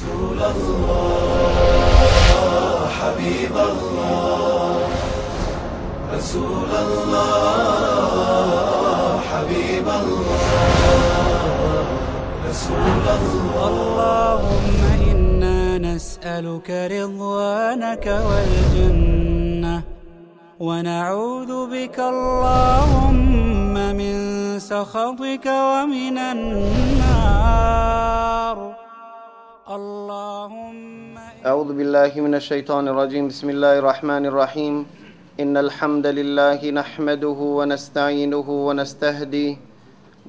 رسول الله حبيب الله رسول الله حبيب الله رسول الله اللهم إنا نسألك رضوانك والجنة ونعوذ بك اللهم من سخطك ومن النار اللهم أعوذ بالله من الشيطان الرجيم بسم الله الرحمن الرحيم إن الحمد لله نحمده ونستعينه ونستهديه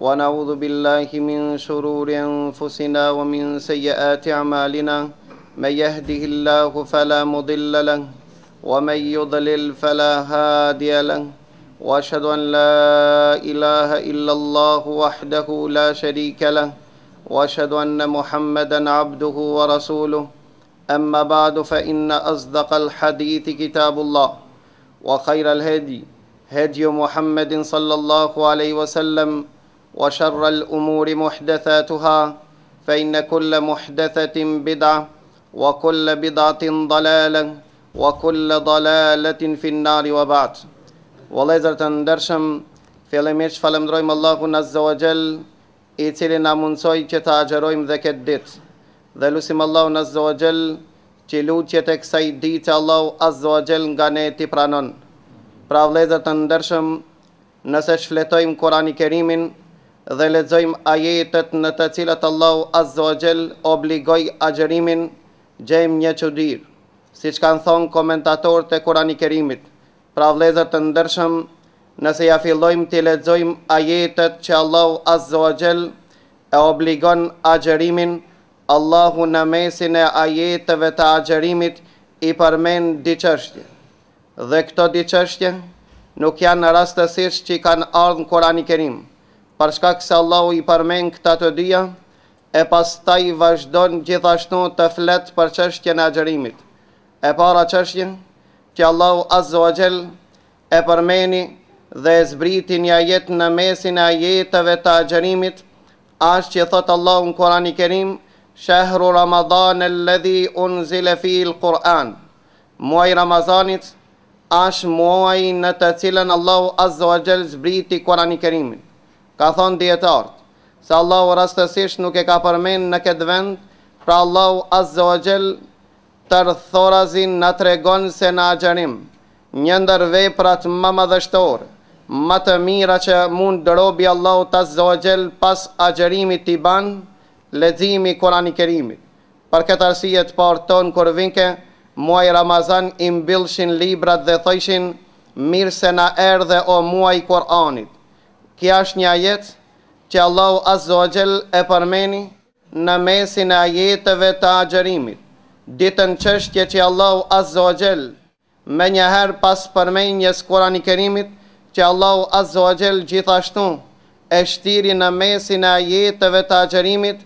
ونعوذ بالله من شرور أنفسنا ومن سيئات أعمالنا من يهده الله فلا مضل له ومن يضلل فلا هادي له وأشهد أن لا إله إلا الله وحده لا شريك له وأشهد أن محمدا عبده ورسوله أما بعد فإن أصدق الحديث كتاب الله وخير الهدي هدي محمد صلى الله عليه وسلم وشر الأمور محدثاتها فإن كل محدثة بدعة وكل بدعة ضلالة وكل ضلالة في النار وبعد Vëllezër të ndershëm, fillimisht falenderojmë Allahun Azza wa Jall, I cili na mundsoi që të agjerojmë dhe këtë ditë. Dhe lutim Allahun Azza wa Jall që lutjet e kësaj dite Allahu Azza wa Jall nga ne ti pranon. Pra vëllezër të ndershëm, nëse shfletojmë Kur'anin e Kerimin dhe lexojmë ajetet në të cilat Allahu Azza wa Jall obligoi agjerimin, gjejmë një çudir, siç kanë thënë komentatorët e Kur'anit e Kerimit. Pra vëllezër të ndershëm, nëse ja fillojmë të lexojmë ajetet që Allahu Azza wa Jall e obligon agjerimin, Allahu në mesin e ajeteve të agjerimit I përmend di çështje. Dhe këto di çështje nuk janë rastësisht që kanë ardhur në Kur'anin e Kerim, për shkak se Allahu I përmend këta të dyja e pastaj vazhdon gjithashtu të flet për çështjen e agjerimit. E para çështje që Allahu Azza wa Jall e përmeni dhe e zbriti një ajet në mesin e ajeteve të agjerimit, ashtë që thot Allahu në Kur'anin e Kerim, Shahru Ramadan alladhi unzila fihi al-Quran. Muaji Ramazanit është muaji në të cilën Allahu Azza wa Jall zbriti Kur'anin e Kerimin. Ka thonë dietarët se Allahu rastësisht nuk e ka përmend në këtë vend, pra Allahu Azza wa Jall tërthorazin në tregon se në agjerim, një ndër veprat më madhështore, më të mira që mund robi Allahut Azza wa Jall pas agjerimit t'i ban, leximi I Kur'anit e Kerimit. Për këtë arsye të parë ton kur vinke muaji Ramazan I mbyllshin librat dhe thoshin mirë se na erdhe o muaji Kur'anit. Kjo është një ajet që Allahu Azza wa Jall e përmeni në mesin e ajeteve të agjerimit. Ditën çështje që Allahu Azza wa Jall me njëherë pas përmendjes Kur'anit e Kerimit që Allahu Azza wa Jall gjithashtu e shtiri në mesin e ajeteve të agjerimit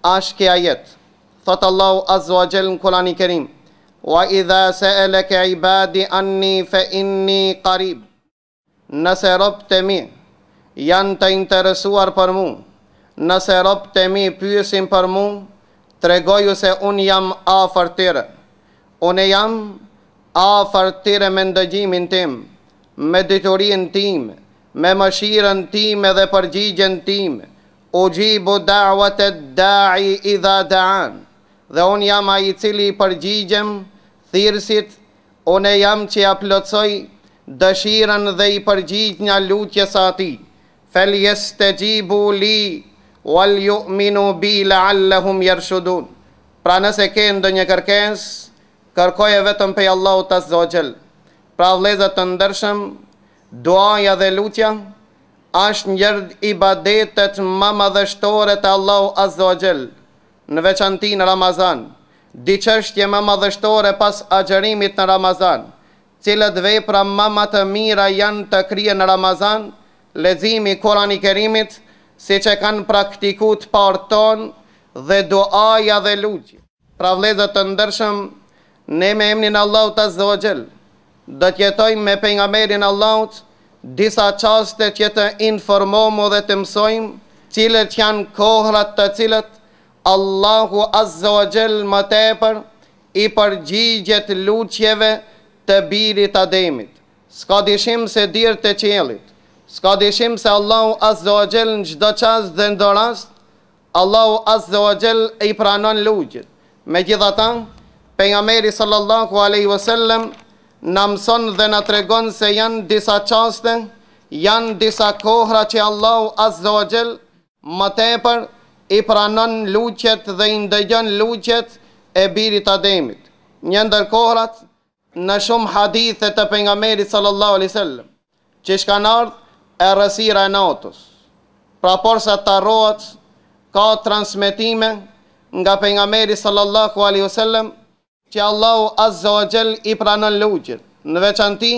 është kjo ajet. Thot Allahu Azza wa Jall në Kur'anin e Kerim, wa idha sa'alaka ibadi anni fa inni qarib. Nëse robët e mi janë të interesuar për mu, nëse robët e mi pyesin për mu, tregoju se unë jam afër tyre. Unë jam afër tyre me ndëgjimin tim, me detyrinë time, me mëshirën time dhe përgjigjen time. Ujibu da'wated da'i idha da'an. Dhe unë jam ai I cili përgjigjem thirrësit, unë jam që ja plotsoj dëshirën dhe I përgjigj një lutjes atij. Falyastajibu li wal yu'minu bi la'allahum yarshudun. Pra nëse ke ndonjë kërkesë, kërkoje vetëm prej Allahut Azza wa Jall. Pra vëllezër të ndershëm, duaja dhe lutja është një ibadetet më madhështore të Allahu Azza wa Jall, në veçanti në Ramazan. Di çështje më madhështore pas agjerimit në Ramazan, cilët vepra më të mira janë të kryen në Ramazan, leximi I Kur'anit e Kerimit, siç e kanë praktikuar të parë tonë dhe duaja dhe lutja. Pra vëllezër të ndershëm, ne me emrin Allahut Azza wa Jall do të jetojmë me pejgamberin Allahut disa çaste që të informojmë dhe të mësojmë cilët janë kohrat të cilët Allahu Azza wa Jall më tepër i përgjigjet lutjeve të birit Ademit. S'ka dyshim se dirë të qiellit, s'ka dyshim se Allahu Azza wa Jall në çdo çast dhe në rast, Allahu Azza wa Jall i pranon lutjet. Megjithatë, pejgamberi sallallahu alaihi wasallam na mëson dhe na tregon se janë disa çaste, janë disa kohra që Allahu Azza wa Jall më tepër i pranon lutjet dhe i ndëgjon lutjet e birit Ademit. Një ndër kohrat në shumë hadithe të pejgamberit sallallahu alaihi wasallam, që kanë ardhur e rësira e natës. Pra porsa të arrohet, ka transmetime nga pejgamberi sallallahu alaihi wasallam që Allahu Azza wa Jall i pranon lutjet, në veçanti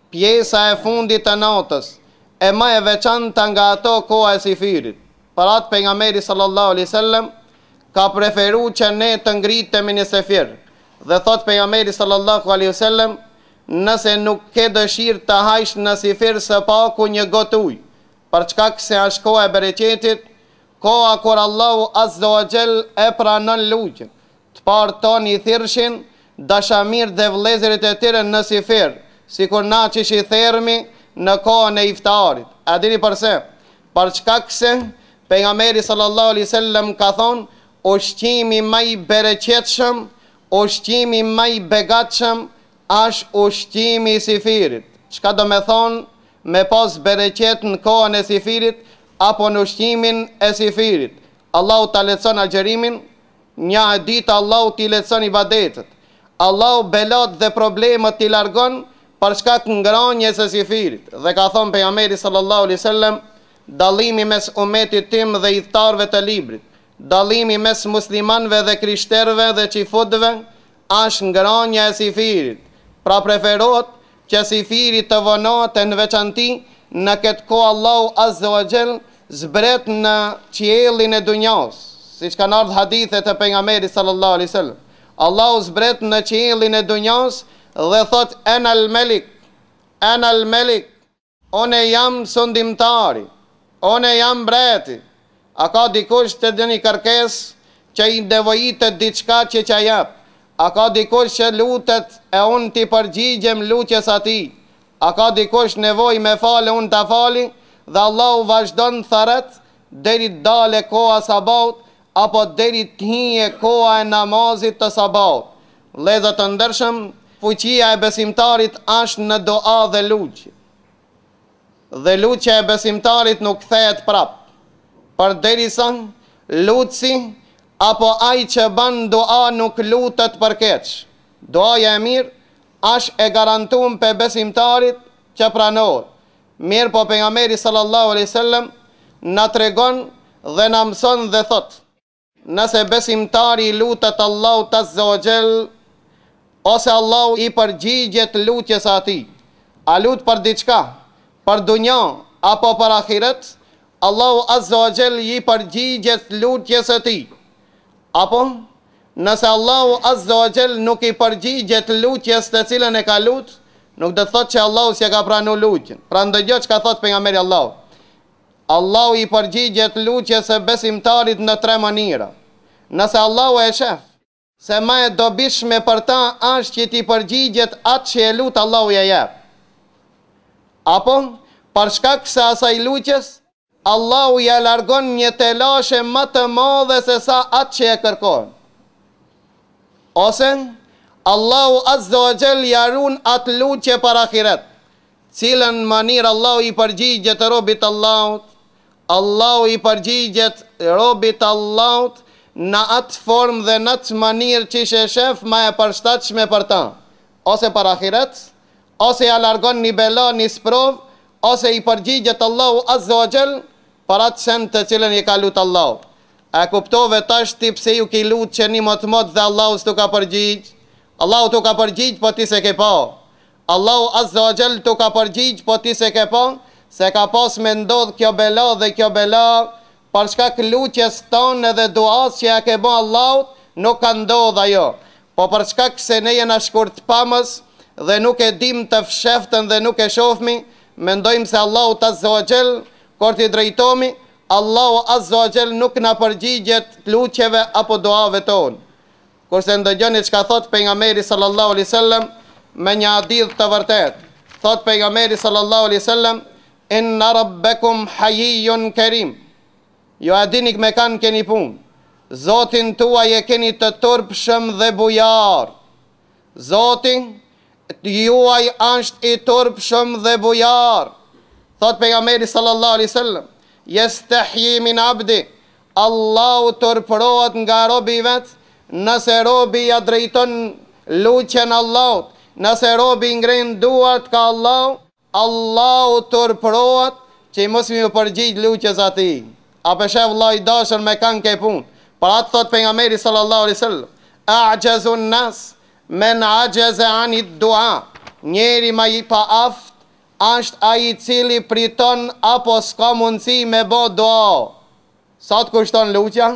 pjesa e fundit të natës, e më e veçanta nga ato koha e sifirit. Për atë pejgamberi sallallahu alaihi wasallam ka preferuar që ne të ngritemi në sefir. Dhe thot pejgamberi sallallahu alaihi wasallam, nëse nuk ke dëshirë të hajsh në sefir së paku një gotë ujë, për çka se është koha e bereqetit, koha kur Allahu Azza wa Jall e pranon lutjen. Të parë tonë i thirrshin dashamir dhe vëllezërit e tyre në sefir, sikur na që i thermi në kohën e iftarit. A dini pse? Për çka se pejgamberi sallallahu alaihi wasallam ka thonë, ushqimi më i bereqetshëm, ushqimi më i begatshëm është ushqimi i sifirit. Çka do me thonë me pas bereqet në kohën e sifirit apo në ushqimin e sifirit? Allahu ta lehtëson agjerimin, një ditë Allahu t'i lehtëson ibadetet. Allahu belat dhe problemet t'i largon për shkak ngrënies së sifirit. Dhe ka thonë pejgamberi sallallahu alaihi wasallam, dallimi mes umetit tim dhe idhtarëve të librit, dallimi mes muslimanëve dhe krishterëve dhe çifutëve është ngrënia e sifirit. Pra preferohet që sifiri të vonohet në veçanti në këtë kohë Allahu Azza wa Jall zbret në qiellin e dunjas, siç kanë ardhur hadithe të pejgamberit sallallahu alaihi wasallam. Allahu zbret në qiellin e dunjas dhe thot enal melik, one jam sundimtari, one jam mbreti. A ka dikush të dëni kërkesë që i nevojitet diçka që t'ja jap? A ka dikush që lutet e unë t'i përgjigjem lutjes atij? A ka dikush nevojë me falë unë ta fali? Dhe Allahu vazhdon tharet deri dale koha sabaut apo deri t'hije koha e namazit të sabaut. Vëllezër të ndershëm, fuqia e besimtarit është në dua dhe lutje. Dhe lutja e besimtarit nuk kthehet prap. Përderisa lutsi apo ai që bën dua nuk lutet për keq. Duaja e mirë është e garantuar pe besimtarit që pranohet. Mirë po pejgamberi sallallahu alaihi wasallam na tregon dhe na mëson dhe thot, nëse besimtari lutet Allahu Azza wa Jall, ose Allahu i përgjigjet lutjes atij, a lut për diçka, për dunja apo për ahiret, Allahu Azza wa Jall i përgjigjet lutjes së tij. Apo nëse Allahu Azza wa Jall nuk i përgjigjet lutjes të cilën e ka lut, nuk do të thotë që Allahu s'e ka pranuar lutjen. Pra ndëgjoj çka thot pejgamberi Allahu. Allahu i përgjigjet lutjes së besimtarit në 3 mënyra. Nëse Allahu e shef se më e dobishme për ta është që ti përgjigjet atë që e lut, Allahu ja jep. Apo për shkak se asaj lutjes Allahu ja largon një telashe më të madhe se sa atë që e kërkon. Ose Allahu Azza wa Jall ja ruan atë lutje për ahiret, cilën mënyrë Allahu i përgjigjet robit Allahut. Allahu i përgjigjet robit Allahut në atë formë dhe në atë mënyrë që e shef më e përshtatshme për ta. Ose për ahiret, ose ja largon një bela, një sprov, ose i përgjigjet Allahu Azza wa Jall për atë sen të cilën i ka lut Allahu. A kuptove tash ti pse ju ki lut që një mot dhe Allahu s'tu ka përgjigj? Allahu t'u ka përgjigj, po ti se ke pa. Allahu Azza wa Jall t'u ka përgjigj, po ti se ke pa, se ka pas me ndodh kjo bela dhe kjo bela, për shkak lutjes tonë dhe duas që ja ke bë Allahut, nuk ka ndodh ajo. Po për shkak se ne jena shkurt pamës dhe nuk e dim të fsheftën dhe nuk e shohmi, mendojmë se Allahu Azza wa Jall kur ti drejtohemi, Allahu Azza wa Jall nuk na përgjigjet lutjeve apo duave tonë. Kurse ndëgjoni çka thot pejgamberi sallallahu alaihi wasallam me një hadith të vërtet. Thot pejgamberi sallallahu alaihi wasallam: "Inna rabbakum hayyun karim." Jo a dini me kanë keni punë. Zotin tuaj e keni të turpshëm dhe bujar. Zotin juaj është i turpshëm dhe bujar. Thot pejgamberi sallallahu alaihi wasallam: "Yastahyi min abdi." Allahu turpërohet nga robi vet, nëse robi ja drejton luqen Allahut, nëse robi ngren duart ka Allahu turpërohet që i mos më përgjigj luqes atij. A peshev vllai dashur me kanë ke punë. Për atë thot pejgamberi sallallahu alaihi wasallam: "A'jazun nas men ajaza ani dua." Njeri ma i pa aft është ai i cili priton apo s'ka mundësi me bë dua. Sa të kushton luqja?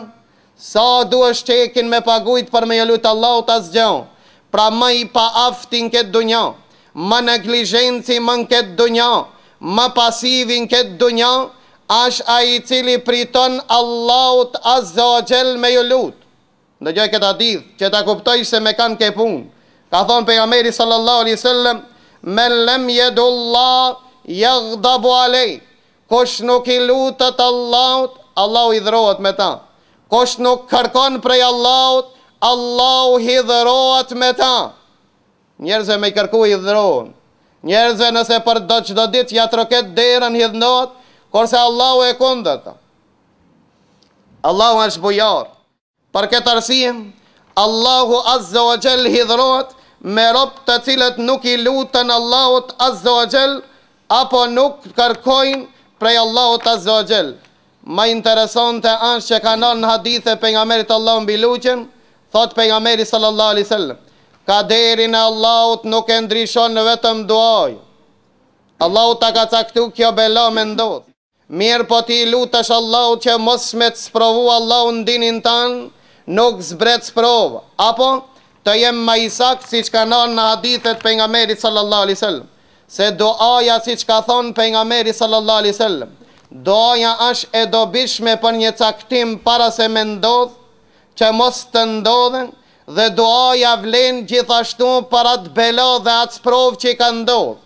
Sa duhesh çekin me pagujt për me ju lut Allahut asgjë. Pra më i pa aftin këtë dunja, më neglizhenci më në këtë dunja, më pasivin këtë dunja, është ai i cili priton Allahut Azza wa Jall me ju lut. Ndëgjoj këtë hadith që ta kuptoj se me kanë ke punë. Ka thonë pejgamberi sallallahu alaihi wasallam: "Men lam yadullah yaghdabu alay." Kush nuk i lutet Allahut, Allahu i dhrohet me ta. Kush nuk kërkon prej Allahut, Allahu hidhrohet me ta. Njerëzve me i kërku i dhrohen. Njerëzve nëse për çdo ditë ja troket derën hidhnohet, kurse Allahu e kundërta. Allahu është bujar. Për këtë arsye, Allahu Azza wa Jall hidhrohet me rob të cilët nuk i lutën Allahut Azza wa Jall apo nuk kërkojnë prej Allahut Azza wa Jall. Ma interesante është që ka në hadithe pejgamberit Allahu mbi luqen, thot pejgamberi sallallahu alaihi wasallam: "Kaderin e Allahut nuk e ndryshon vetëm duaj. Allahu ta ka caktuar kjo bela me ndodh. Mirë po ti lutesh Allahut që mos me të sprovu Allahu ndinin tan, nuk zbret sprova. Apo të jem ma i sakt si që ka në hadithet pejgamberit sallallahu alaihi wasallam, se duaja si që ka thonë pejgamberi sallallahu alaihi wasallam, duaja është e dobishme për një caktim para se me ndodh, që mos të ndodhen, dhe duaja vlen gjithashtu për atë bela dhe atë sprov që i ka ndodh.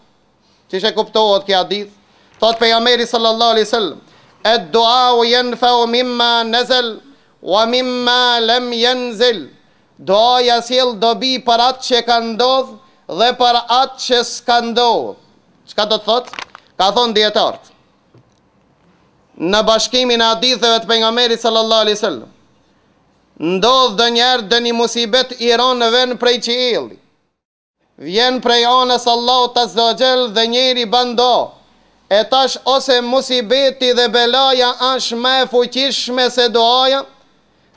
Që që kuptohet kja hadith? Thot pejgamberi sallallahu alaihi wasallam: "Ad-du'a yanfa'u mimma nazal wa mimma lam yanzil." Duaja sjell dobi për atë që ka ndodh dhe për atë që s'ka ndodh. Çka do të thot? Ka thonë dietarët. Në bashkimin e haditheve të pejgamberit sallallahu alaihi wasallam, ndodh ndonjëherë dë një musibet i ranë në vend prej qielli. Vjen prej anës Allahut Azza wa Jall dhe njeri bën do. E tash ose musibeti dhe belaja është më e fuqishme se duaja,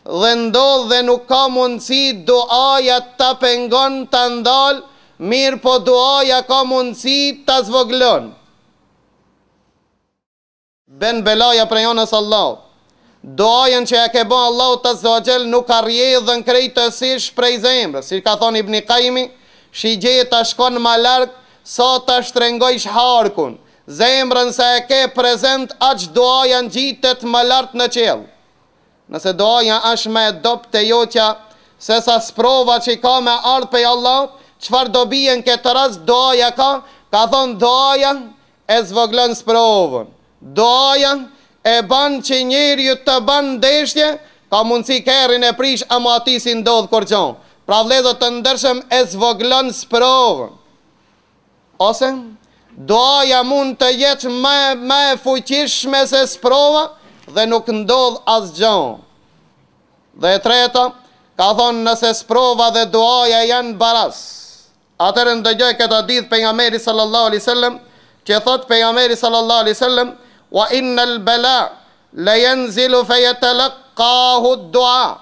dhe ndodh dhe nuk ka mundësi duaja ta pengon ta ndal, mirë po duaja ka mundësi ta zvoglon. Ben belaja prej anës Allahut. Duajën që ja ke bën Allahu Azza wa Jall nuk ka rrjedhën krejtësisht prej zemrës. Si ka thonë Ibn Qayyim, shigjeta shkon më larg sa ta shtrengojsh harkun. Zemrën sa e ke prezent, aq duaja ngjitet më lart në qiell. Nëse duaja është më e dobët e joqja se sa sprova që ka me ardh prej Allahut, çfarë do bien këtë rast duaja ka thonë duaja e zvoglon sprovën. Duaja e ban që njeriu të ban ndeshje, ka mundësi kerrin e prish ama ati si ndodh kur gjon. Pra vëllezër të ndershëm, e zvoglon sprovën. Ose duaja mund të jetë më e fuqishme se sprova dhe nuk ndodh asgjë. Dhe e treta, ka thonë nëse sprova dhe duaja janë baras. Atëherë ndëgjoj këtë hadith pejgamberit sallallahu alaihi wasallam, që thot pejgamberi sallallahu alaihi wasallam: "Wa innal bala la yanzilu fayatalaqahu ad-du'a."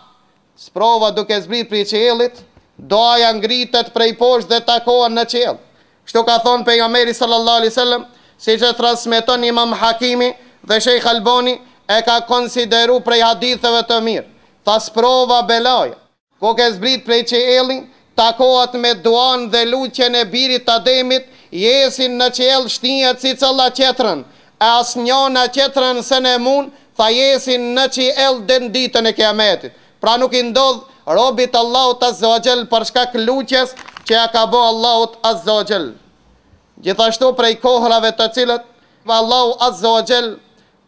Sprova duke zbrit prej qiellit, duaja ngritet prej poshtë dhe takohen në qiell. Kështu ka thonë pejgamberi sallallahu alaihi wasallam, siç e transmeton Imam Hakimi dhe Sheikh Albani e ka konsideru prej haditheve të mirë. Tha sprova belaja, ku ke zbrit prej qiellit, takohet me duan dhe lutjen e birit Ademit, jesin në qiell shtihet si cëlla qetrën, e as njona qetrën se ne mund tha jesin në qiell deri në ditën e Kiametit. Pra nuk I ndodh robit Allahut Azza wa Jall për shkak luqjes që ja ka bë Allahut Azza wa Jall. Gjithashtu prej kohrave të cilët Allahu Azza wa Jall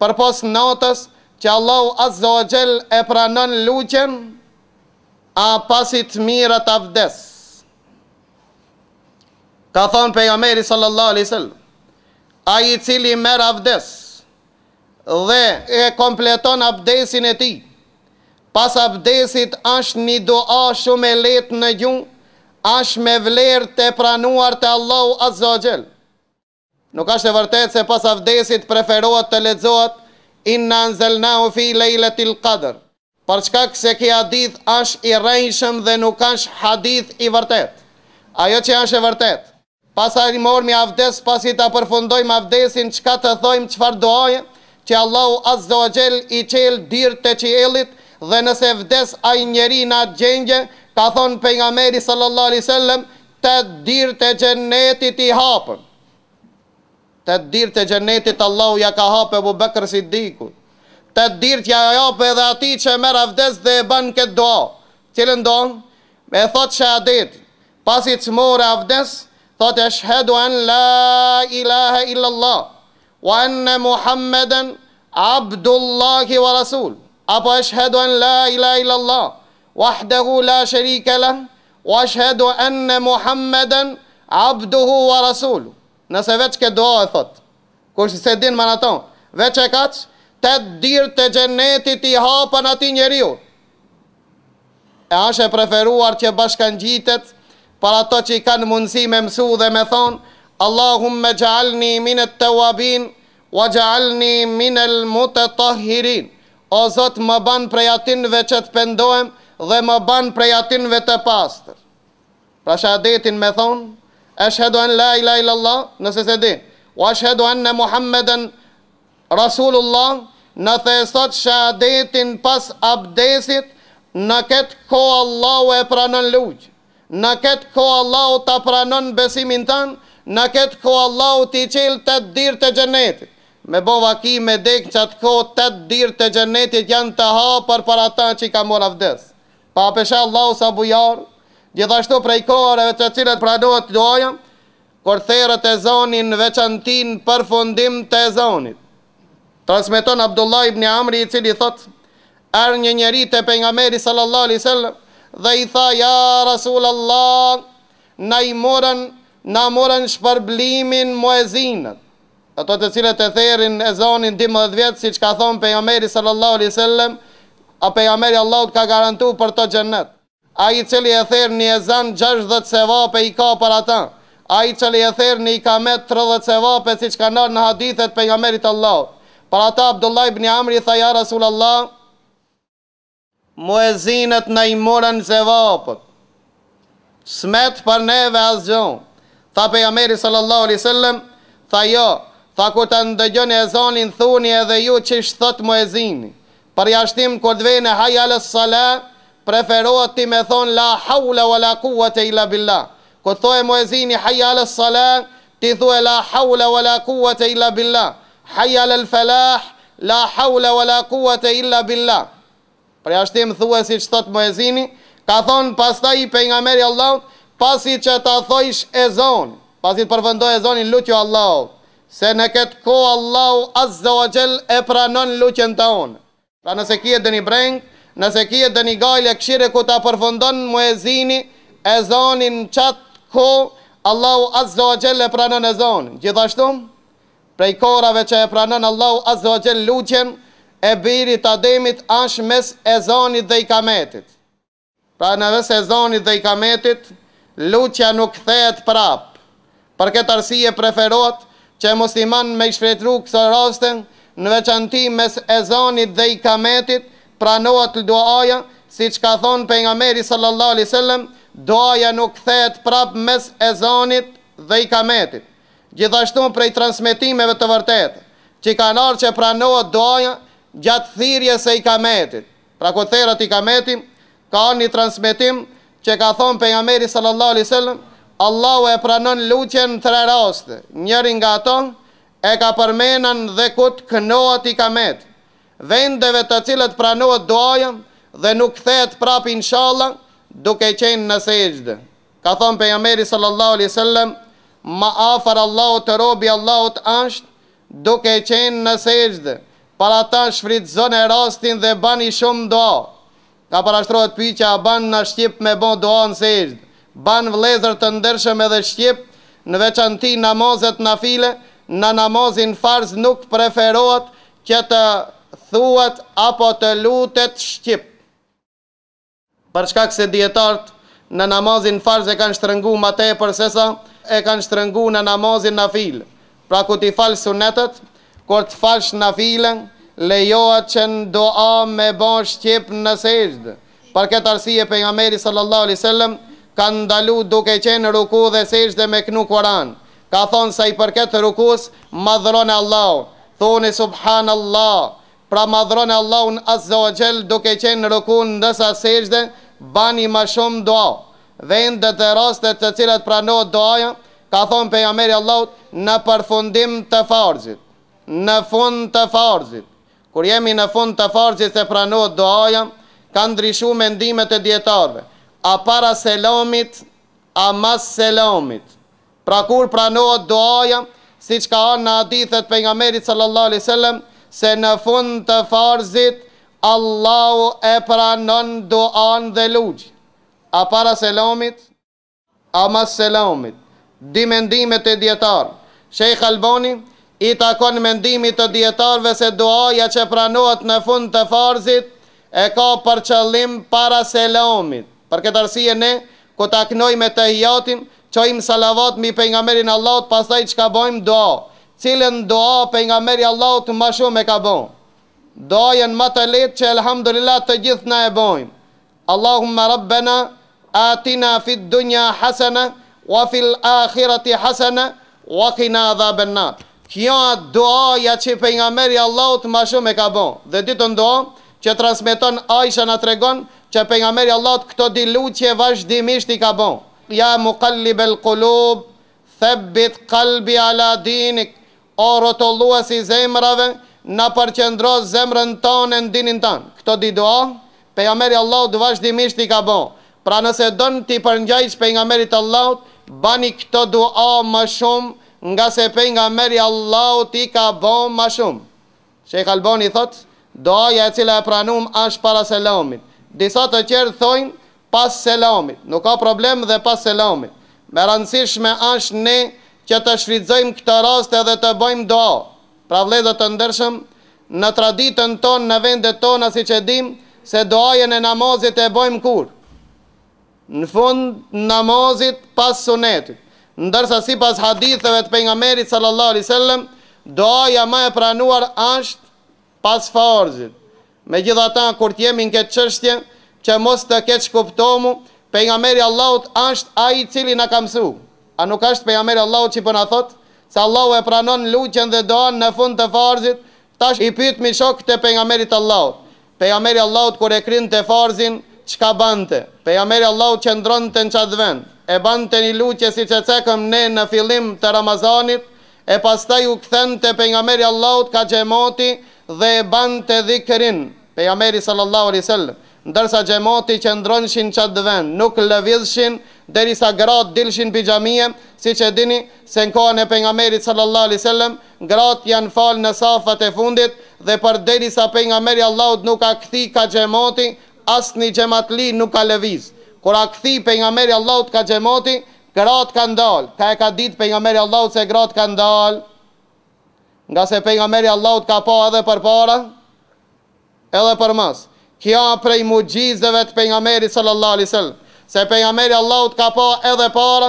përpos natës që Allahu Azza wa Jall e pranon luqjen, a pasi të mirët avdes. Ka thonë pejgamberi sallallahu alaihi wasallam, ai I cili merr avdes dhe e kompleton abdesin e tij, pas abdesit është një dua shumë e lehtë në gjuhë, është me vlerë të pranuar te Allahu Azza wa Jall. Nuk është e vërtetë se pas abdesit preferohet të lexohet Inna anzalnahu fi lejletil qadr, për shkak se ky hadith është I rrejshëm dhe nuk është hadith I vërtet. Ajo që është e vërtet, pastaj morëm avdes, pasi ta përfundojmë avdesin, çka të thojmë, çfarë duaje, që Allahu Azza wa Jall I çel dirët e qiellit, dhe nëse vdes ai njeri në atë gjendje, ka thonë pejgamberi sallallahu alaihi wasallam, të dirët e xhenetit I hapën. Të dirët e xhenetit Allahu ja ka hapë Abu Bekr Siddiku. Të dirët ja hapë edhe atij që merr avdes dhe e bën këtë dua. Cilën dua? Me thot shahadet. Pasi të morë avdes, thot ashhadu an la ilaha illa Allah wa anna Muhammeden abdullahi wa rasul. Apo ashhadu an la ilaha illa Allah wahdahu la sharika lah wa ashhadu anna Muhammeden abduhu wa rasul. Nëse veç ke dua e thot, kush se din man ato, veç e kaq, të dirët e xhenetit I hapën atij njeriu. E është e preferuar që bashkangjitet për ato që I kanë mundësi me mësu dhe me thonë, Allahumma ja'alni minet tawabin wa ja'alni minel mutatahhirin. O Zot, më ban prej atinve që të pendohem dhe më ban prej atinve të pastër. Pra shahadetin me thonë, ashhadu an la ilaha illallah, nëse se di, wa ashhadu anna Muhammeden Rasulullah, në thesot shahadetin pas abdesit, në këtë ko Allahu e pranon luqë, në këtë ko Allahu ta pranon besimin tanë, në këtë ko Allahu t'i qelë të dirë të xhenetit. Me bo vaki me dek që atë ko të dirë të xhenetit janë të hapër për ata që I ka mor avdes. Pa pesha Allahu sa bujarë, gjithashtu prej kohëreve të cilët pranohet duaja, kur therrët e zonin veçantin përfundim të ezanit. Transmeton Abdullah ibn Amri, I cili thot, erë një njeri te pejgamberi sallallahu alaihi wasallam dhe I tha, ja Rasulallah, na morën shpërblimin muezinët, ato të cilët e therrin ezanin 12 vjet, siç ka thonë pejgamberi sallallahu alaihi wasallam, a pejgamberi Allahut ka garantuar për to xhennet. Ai I cili e therr një ezan 60 sevape I ka për ata. Ai I cili e therr një ikamet 30 sevape, siç ka ndar në hadithet pejgamberit Allahut. Për ata Abdullah ibn Amri tha, ja Rasulallah, muezinët na I morën sevapët, smet për neve asgjë. Tha pejgamberi sallallahu alaihi wasallam, tha jo, tha kur ta ndëgjoni ezanin thuni edhe ju çish thot muezini. Për jashtim kur të vjen hayya ala salat, preferohet ti me thonë la hawla wa la quwwata illa billah. Kur thoe muezini hayya ala salat, ti thue la hawla wa la quwwata illa billah. Hayya ala falah, la hawla wa la quwwata illa billah. Për jashtim thue si që thot muezini, ka thonë pastaj pejgamberi Allahut, pasi që ta thojsh ezon, pasi të përfundoj ezonin, lutjo Allahut, se në këtë kohë Allahu Azza wa Jall e pranon lutjen tonë. Pra nëse kje dë një breng, nëse kje dë një gajle këshire ku ta përfundon muezini ezonin qatë kohë, Allahu Azza wa Jall e pranon ezonin. Gjithashtu, prej korave që e pranon Allahu Azza wa Jall lutjen e birit Ademit është mes ezonit dhe ikametit. Pra në mes ezonit dhe ikametit, lutja nuk kthehet prap. Për këtë arsye preferohet që musliman me shfrytëru këto raste, në veçanti mes ezanit dhe ikametit, pranohet duaja, siç ka thonë pejgamberi sallallahu alaihi wasallam, duaja nuk kthehet prap mes ezanit dhe ikametit. Gjithashtu prej transmetimeve të vërtetë, që kanë ardhur që pranohet duaja gjatë thirrjes së ikametit. Pra kur therrat ikameti, ka një transmetim që ka thonë pejgamberi sallallahu alaihi wasallam, Allahu e pranon lutjen në 3 raste. Njëri nga ato e ka përmenën dhe ku të kënohet ikamet. vendeve të cilët pranohet duaja dhe nuk kthehet prap inshallah duke qenë në sejdë. Ka thonë pejgamberi sallallahu alaihi wasallam, ma afër Allahut të robi Allahut është duke qenë në sejdë. Para ta shfrytëzon e rastin dhe bani shumë dua. Ka parashtrohet pyetja, a ban në Shqip me bon dua në sejdë? Ban vëllezër të ndershëm edhe Shqip, në veçanti namazet nafile, në namazin farz nuk preferohet që të thuhet apo të lutet Shqip. Për shkak se dietarët në namazin farz e kanë shtrëngu më tepër se sa e kanë shtrëngu në namazin nafile. Pra ku ti fal sunetet, kur të falsh nafilen, lejohet që në dua me bon Shqip në sejdë. Për këtë arsye pejgamberi sallallahu alaihi wasallam ka ndalu duke qenë ruku dhe sejdë me knu Kur'an. Ka thonë sa i përket rukus, madhroni Allah, thoni subhanallah. Pra madhroni Allahun azza wa jall duke qenë ruku ndërsa sejdë bani më shumë dua. Vendet e rastet të cilat pranohet duaja, ka thonë pejgamberi Allahut, në përfundim të farzit. Në fund të farzit. Kur jemi në fund të farzit se pranohet duaja, kanë ndryshuar mendimet e dietarëve. A para selamit, a mas selamit. Pra kur pranohet duaja, siç ka ardhur në hadithet pejgamberit sallallahu alaihi wasallam, se në fund të farzit Allahu e pranon duan dhe lugjin. A para selamit, a mas selamit. Di mendimet e dietarëve. Sheikh Albani i takon mendimit të dietarëve se duaja që pranohet në fund të farzit e ka për qëllim para selamit. Për këtë arsye ne, ku taknojmë tahiyatin, çojmë salavat mbi pejgamberin Allahut, pastaj çka bëjmë dua. Cilën dua pejgamberi Allahut më shumë e ka bën. Duajën më të lehtë që elhamdulillah të gjithë na e bëjmë. Allahumma rabbana atina fid dunya hasana wa fil akhirati hasana wa qina adhaban nar. Kjo duaja që pejgamberi Allahut më shumë e ka bën. Dhe ditën dua që transmeton Aisha na tregon që pejgamberi Allahut këto di lutje vazhdimisht i ka bën. Ja muqallibal qulub, thabbit qalbi ala dinik. O rotulluesi zemrave, na përqendro zemrën tonë në dinin tonë. Këto di dua, pejgamberi Allahut vazhdimisht i ka bën. Pra nëse don ti përngjajsh pejgamberit Allahut, bani këto dua më shumë, nga se pejgamberi Allahut i ka bën më shumë. Sheikh Albani thot, duaja e cila e pranum është para selamit. Disa të tjerë thojnë pas selamit. Nuk ka problem dhe pas selamit. Me rëndësishme është ne që të shfrytëzojmë këtë rast edhe të bëjmë dua. Pra vëllezër të ndershëm, në traditën tonë, në vendet tona, siç e dim, se duajën e namazit e bëjmë kur? Në fund namazit pas sunetit. Ndërsa sipas haditheve të pejgamberit sallallahu alaihi wasallam, duaja më e pranuar është pas farzit. Megjithatë, kur të jemi në këtë çështje, që mos të keq kuptomu, pejgamberi Allahut është ai i cili na ka mësuar. A nuk është pejgamberi Allahut që po na thot se Allahu e pranon lutjen dhe duan në fund të farzit? Tash i pyet mi shokët e pejgamberit Allahut. Pejgamberi Allahut kur e krinte farzin, çka bante? Pejgamberi Allahut qëndronte në çat vend, e bante një lutje siç e cekëm ne në fillim të Ramazanit, e pastaj u kthente pejgamberi Allahut ka xhamati dhe e bante dhikrin. Pejgamberi sallallahu alaihi wasallam, ndërsa xhamati qëndronin çat vend, nuk lëvizshin derisa gratë dilshin pi xhamie, siç e dini se në kohën e pejgamberit sallallahu alaihi wasallam, gratë janë falë në safat e fundit dhe përderisa pejgamberi Allahut nuk ka kthi ka xhamati, asnjë xhamatli nuk ka lëviz. Kur a kthi pejgamberi Allahut ka xhamati, gratë kanë dalë. Ka e ka ditë pejgamberi Allahut se gratë kanë dalë? Nga se pejgamberi Allahut ka pa edhe për para, edhe për mas. Kjo prej mugjizave të pejgamberit sallallahu alaihi wasallam, se pejgamberi Allahut ka pa edhe para,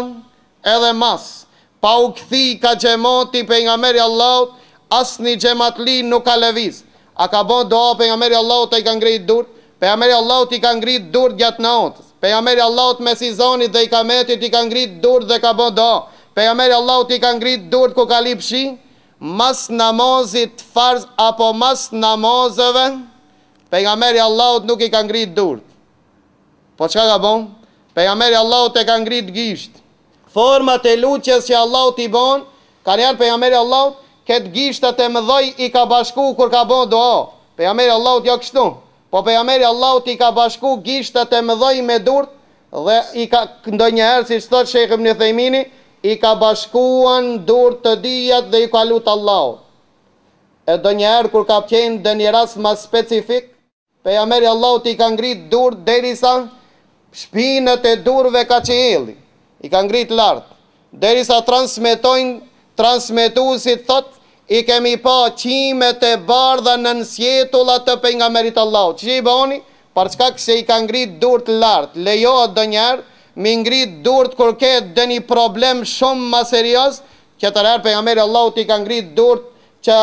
edhe mas. Pa u kthi ka xhamati pejgamberi Allahut, asnjë xhamatli nuk ka lëviz. A ka bën dua pejgamberi Allahut ai ka ngrit dur? Pejgamberi Allahut i ka ngrit dur gjatë natës. Pejgamberi Allahut me sizonit dhe i kametit i ka ngrit dur dhe ka bën dua. Pejgamberi Allahut i ka ngrit dur ku ka lip shi, mas namazit farz apo mas namazeve, pejgamberi Allahut nuk i ka ngrit dur. Po çka ka bën? Pejgamberi Allahut e ka ngrit gisht. Format e lutjes që Allahut i bën, kanë ardhur pejgamberi Allahut, këtë gishtat e mëdhoj i ka bashku kur ka bën dua. Pejgamberi Allahut jo kështu, po pejgamberi Allahut i ka bashku gishtat e mëdhej me durt dhe i ka ndonjëherë, siç thot Sheikh Ibn Uthejmini, i ka bashkuan durt të dijat dhe i ka lut Allahut. E ndonjëherë kur ka qenë në një rast më specifik, pejgamberi Allahut i ka ngrit durt derisa shpinët e durve ka qelli, i ka ngrit lart, derisa transmetuesit thot, i kemi pa qimet e bardha në sjetullat të pejgamberit Allahut. Ç'i bëni? Për çka se i ka ngrit durt lart. Lejohet ndonjëherë mi ngrit durt kur ke dëni problem shumë më serioz, që atëherë pejgamberi Allahut i ka ngrit durt që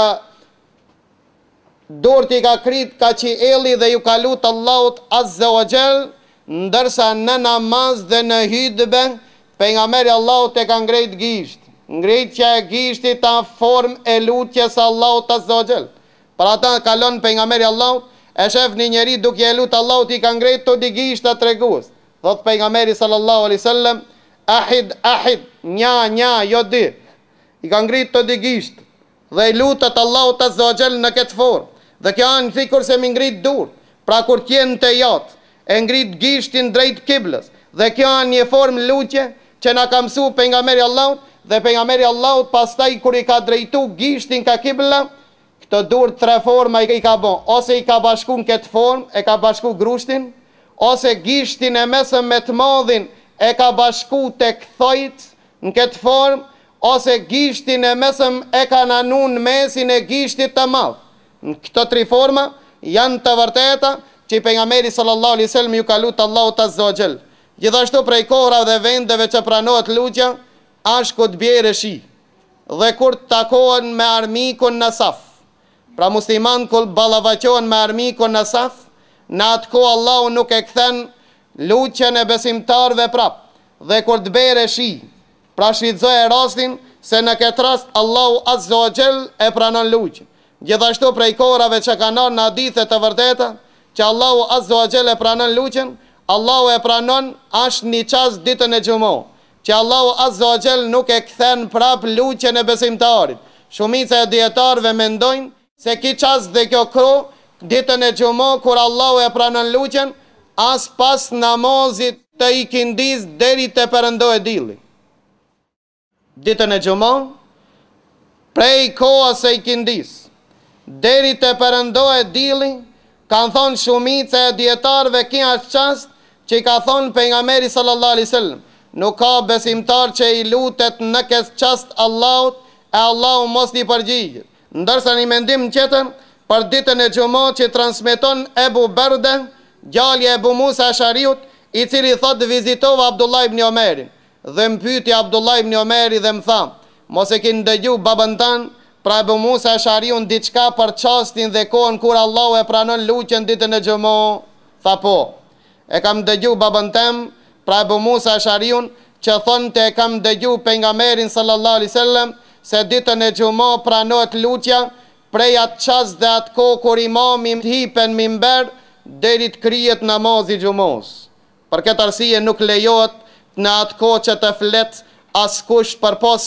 durt i ka krit ka qielli dhe ju ka lut Allahut Azza wa Jall, ndërsa në namaz dhe në hutbe pejgamberi Allahut e ka ngrit gisht. Ngritja e gishtit ta formë e lutjes Allahut Azza wa Jall. Për ata kalon pejgamberi Allahut, e shef një njeri duke e lut Allahut i ka ngrit të di gishta tregues. Thot pejgamberi sallallahu alaihi wasallam, ahid, nja, jo di. I ka ngrit të di gisht dhe i lutet Allahut Azza wa Jall në këtë formë. Dhe kjo anë sikur se mi ngrit dur. Pra kur tjenë të jatë, e ngrit gishtin drejt kiblës. Dhe kjo anë një formë lutje që na ka mësu pejgamberi Allahut. Dhe pejgamberi Allahut pastaj kur i ka drejtu gishtin ka kibla, këtë dur tre forma i ka bon. Ose i ka bashku në këtë formë, e ka bashku grushtin, ose gishtin e mesëm me të madhin e ka bashku të këthojt në këtë formë, ose gishtin e mesëm e ka nanun mesin e gishtit të madh. Në këto tri forma janë të vërteta që pejgamberi sallallahu alaihi wasallam ju ka lutur Allahut Azza wa Jall. Gjithashtu prej kohërave dhe vendeve që pranohet lutja, ashtë ku të bjerë shi, dhe kur të takohen me armikun në saf. Pra musliman kur ballavaqohen me armikun në saf, në atë kohë Allahu nuk e kthen lutjen e besimtarve prap. Dhe kur të bjerë shi, pra shfrytëzoje rastin se në këtë rast Allahu Azza wa Jall e pranon lutjen. Gjithashtu prej kohërave që kanë në hadithe të vërteta, që Allahu Azza wa Jall e pranon lutjen, Allahu e pranon ashtë një qas ditën e xumës, që Allahu Azza wa Jall nuk e kthen prap lutjen e besimtarit. Shumica e dietarëve mendojnë se ki qas dhe kjo kohë, ditën e xumës kur Allahu e pranon lutjen, as pas namazit të ikindis deri te perëndohet dielli. Ditën e xumës, prej kohës së ikindis deri te perëndohet dielli, kanë thonë shumica e dietarëve kia çast që i ka thonë pejgamberi sallallahu alaihi wasallam, nuk ka besimtar që i lutet në këtë çast Allahut e Allahu mos i përgjigjet. Ndërsa një mendim tjetër për ditën e xumës që transmeton Ebu Berde, djali Ebu Musa Ashariut, i cili thot vizitova Abdullah ibn Omerin dhe më pyeti Abdullah ibn Omeri dhe më tha, mos e kin dëgju babën tan, pra Ebu Musa Ashariun diçka për çastin dhe kohën kur Allahu e pranon lutjen ditën e xumës? Tha po. E kam dëgju babën tem, pra Ebu Musa Ashariun, që thonë të e kam dëgju pejgamberin sallallahu alaihi wasallam se ditën e xumës pranohet lutja prej atë çast dhe atë kohë kur imami hipen mimber deri të krijet namazi xumës. Për këtë arsye nuk lejohet në atë kohë që të flet askush përpos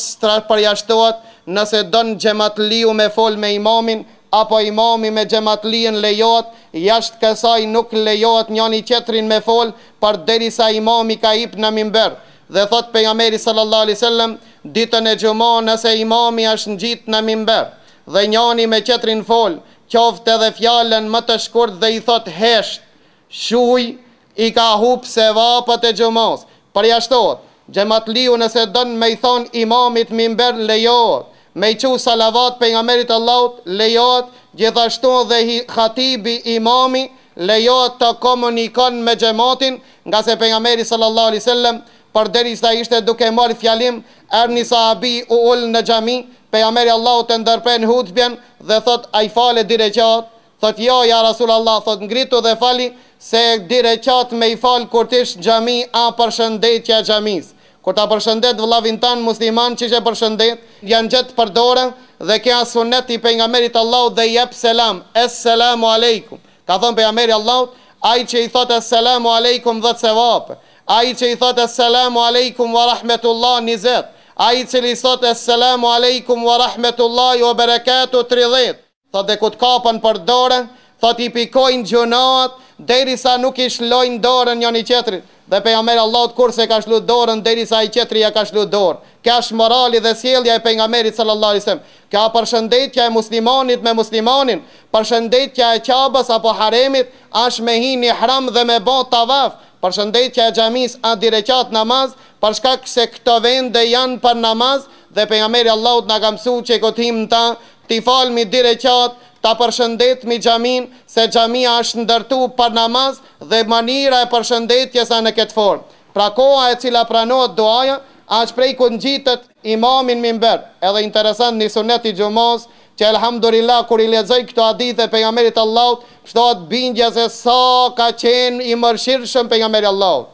përjashtohet, nëse don xhamatliu me fol me imamin, apo imami me xhamatlien lejohet, jashtë kësaj nuk lejohet njëri tjetrin me fol për derisa imami ka hip në mimber. Dhe thot pejgamberi sallallahu alaihi wasallam, ditën e xumës nëse imami është ngjit në mimber dhe njëri me tjetrin fol, qoftë edhe fjalën më të shkurt dhe i thot hesht, shuj, i ka hup sevapët e xumës. Përjashtohet, xhamatliu nëse don me i thon imamit mimber lejohet, me i qu salavat pejgamberit Allahut lejohet, gjithashtu dhe khatibi imami lejohet të komunikon me xhamatin, nga se pejgamberi sallallahu alaihi wasallam përderisa ishte duke marrë fjalim, një sahabi u ul në xhami, pejgamberi Allahut e ndërpren hutbjen dhe thot ai fale di rekat, thot jo ja Rasulullah, thot ngritu dhe fali, se di rekat me i fal kur tish xhami a përshëndetja e xhamis. Kur ta përshëndet vëllavin tan musliman që e përshëndet, janë gjetë për dorë dhe kja sunet i pejgamberit Allahut dhe jep selam, assalamu alaikum. Ka thonë pejgamberi Allahut, ai që i thot assalamu alaikum 10 sevap, ai që i thot assalamu alaikum wa rahmetullah 20, ai që i thot assalamu alaikum wa rahmetullahi wa barakatuh 30. Thot dhe ku të kapën për dorë, thot i pikojnë gjunat derisa nuk i shlojnë dorën njëri tjetrit. Dhe pejgamberi Allahut kurse ka shlu dorën derisa i tjetri ja ka shlu dorë. Kjo është morali dhe sjellja e pejgamberit sallallahu alaihi wasallam. Ka përshëndetja e muslimanit me muslimanin, përshëndetja e Qabës apo haremit është me hi në ihram dhe me bë tavaf. Përshëndetja e xhamis a di rekat namaz, për shkak se këto vende janë për namaz dhe pejgamberi Allahut na ka mësuar që kotim ta ti falmi di rekat, ta përshëndetmi xhamin, se xhamia është ndërtu për namaz dhe manira e përshëndetjes në këtë formë. Pra koha e cila pranohet duaja është prej kur ngjitet imamin minber. Edhe interesant në sunet i xumos që elhamdulillah kur i lexoj këto hadithe pejgamberit Allahut, shtohet bindja se sa ka qenë i mërshirshëm pejgamberi Allahut.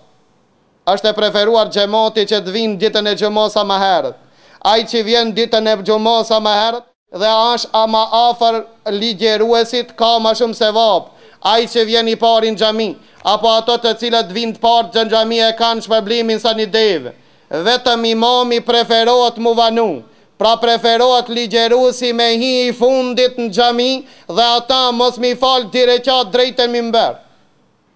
Është e preferuar xhamati që të vinë ditën e xumos më herët. Ai që vjen ditën e xumos më herët dhe është ama afër ligjëruesit ka më shumë sevap. Ai që vjen i parë në xhami, apo ato të cilët vinë të parë në xhami e kanë shpërblimin sa një deve. Vetëm imami preferohet mu vanu. Pra preferohet ligjëruesi me hi i fundit në xhami dhe ata mos mi fal direqat drejtën minber.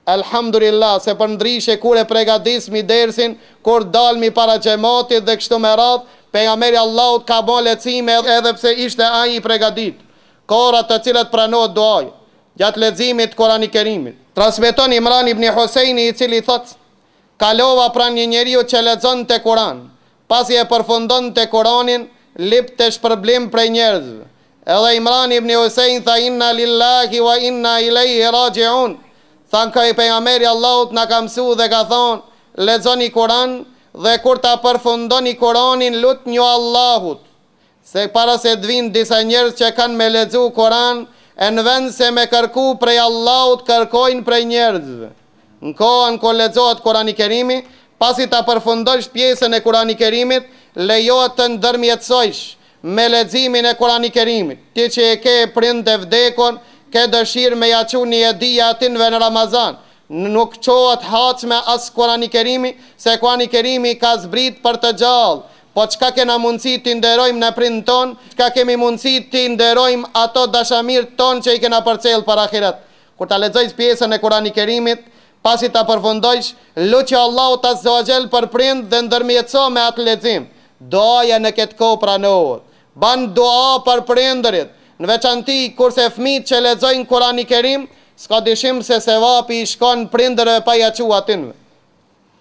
Elhamdulillah, se për ndryshe kur e pregadismi dersin, kur dalmi para xhamatit dhe kështu me radhë, pejgamberi Allahut ka bën lehtësime edhe pse ishte ai i pregadit. Kohrat të cilat pranohet duaj, gjatë leximit të Kur'anit Kerimit. Transmeton Imran ibn Husaini i cili thot: kalova pranë një njeriu që lexon te Kur'an, pasi e përfundon te Kur'anin, lipte shpërblim prej njerëzve. Edhe Imran ibn Husaini tha inna lillahi wa inna ilaihi raji'un. Than ka i pejgamberi Allahut na ka mësuar dhe ka thonë, lexoni Kur'an dhe kur ta përfundoni Kur'anin lut një Allahut. Se para se të vinë disa njerëz që kanë me lexu Kur'an, e në vend se me kërku prej Allahut, kërkojnë prej njerëzve. Në kohën kur lexohet Kur'ani Kerimi, pasi ta përfundosh pjesën e Kur'ani Kerimit, lejohet të ndërmjetësojsh me leximin e Kur'ani Kerimit. Ti që e ke prind e vdekon, ke dëshirë me ja çu një hedija atinve në Ramazan, nuk qohet hacme as Kur'ani Kerimi, se Kur'ani Kerimi ka zbrit për të gjallë. Po çka kena mundësi t'i nderojmë në prind ton, çka kemi mundësi t'i nderojmë ato dashamirë ton që i kena përcjell për ahiret. Kur ta lexojsh pjesën e Kur'ani Kerimit, pasi ta përfundojsh, lutë Allahu ta zogjel për prind dhe ndërmjetëso me atë lexim. Doja në këtë kohë pranohet. Ban dua për prindërit, në veçanti kurse fëmijët që lexojnë Kur'ani Kerim, s'ka dyshim se sevapi i shkon prindërve pa ja çu atinve.